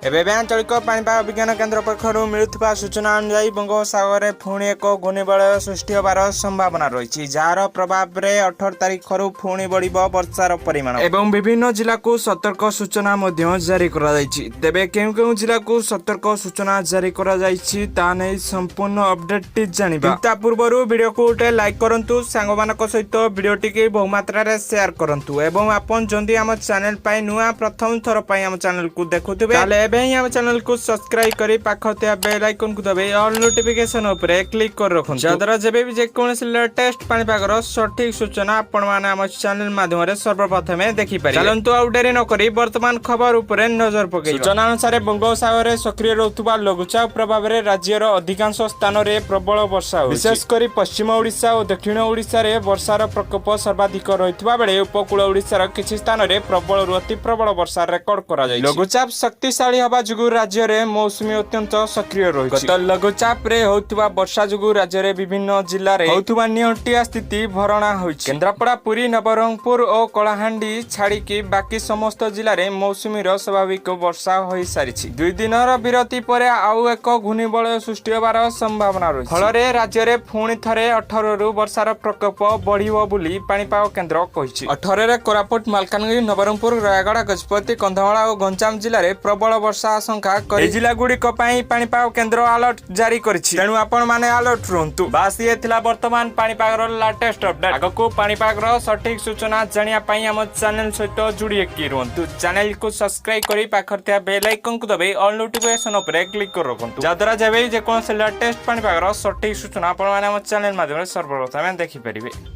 एवं आंचलिक पाणीपाग विज्ञान केन्द्र पक्षर मिलुवा सूचना अनुसार बंगोपसागर में पुणी एक घूर्णिबलय सृष्टि होबार संभावना रही जार प्रभाव में 18 तारिख पुणी बढ़ वर्षार परिमाण एवं विभिन्न जिला को सतर्क सूचना जारी तेबे केउ जिला को सतर्क सूचना जारी संपूर्ण अपडेट जानिबा ता पूर्व वीडियो को उठे लाइक करंतु सांग मानक सहित वीडियो टी बहुमात्रा रे शेयर करंतु एवं आपन जंदी हम चैनल पाई नुआ प्रथम थर पाई हम चैनल को देखुथिबे ताले एबे ही हम चैनल को सब्सक्राइब करी पाखते बेल आइकन को दबे ऑल नोटिफिकेशन ऊपर क्लिक कर रखुन जदरा जेबे भी जे कोनसी लेटेस्ट पाणीपागर सठिक सूचना आपण माने हम चैनल माध्यम रे सर्वप्रथम देखि पारि चलंतु आउ डेरी न करी वर्तमान खबर ऊपर नजर पकई सूचना अनुसार बंगोपसागर में सक्रिय रहउतबा लघुचाप प्रभाव रे राज्यर अधिकांश स्थान रे प्रबल वर्षा विशेष करी पश्चिम ओडिशा और दक्षिण ओडिशा रे वर्षार प्रकोप सर्वाधिक रहितबा बेले उपकूल ओडिशार किछि स्थान रे प्रबल अति प्रबल वर्षा रेकर्ड करा जाय लघुचाप शक्तिशाली हवा जुगु राज्य रे मौसुमी अत्यंत सक्रिय रहिछि गत लघुचाप रे होउतबा वर्षा जुगु राज्य रे विभिन्न जिल्ला रे होउतबा नियंटिया स्थिति भरणा होइछि केन्द्रापड़ा पुरी नवरंगपुर और कलाहांडी छाड़ी की बाकी समस्त जिल्ला रे मौसुमी रो स्वाभाविक वर्षा होई सारिछि 2 दिनर विरति परे आउ एक घूर्णिबलय सृष्टि होबार संभावना रहिछि फल रे राज्य रे पुणी थरे 18 रु वर्षार प्रकोप बढ़िबो बोली पाणीपाग केन्द्र कहिछि 18 रे कोरापुट मालकानगिरी नवरंगपुर रायगढ़ गजपति कंधमाल और गंजाम जिल्ला रे प्रबल वर्षा आशंका करि जिला गुडी को पई पाणीपाग केन्द्र अलर्ट जारी करिछि तेनु आपण माने अलर्ट रहंतु बास ये थिला वर्तमान पाणीपागर लेटेस्ट अपडेट आगको पाणीपागर सठिक सूचना जानिया पई हम चैनल सहित जुड़ी की रहंतु चैनल को सब्सक्राइब करी पाखरतिया बेल आइकन को दबे ऑल नोटिफिकेशन ऊपर क्लिक कर रखंतु जदरा जेबे जे कोन से लेटेस्ट पाणीपागर सठिक सूचना आपण माने हम चैनल माध्यम रे सर्वप्रथम देखि परिबे।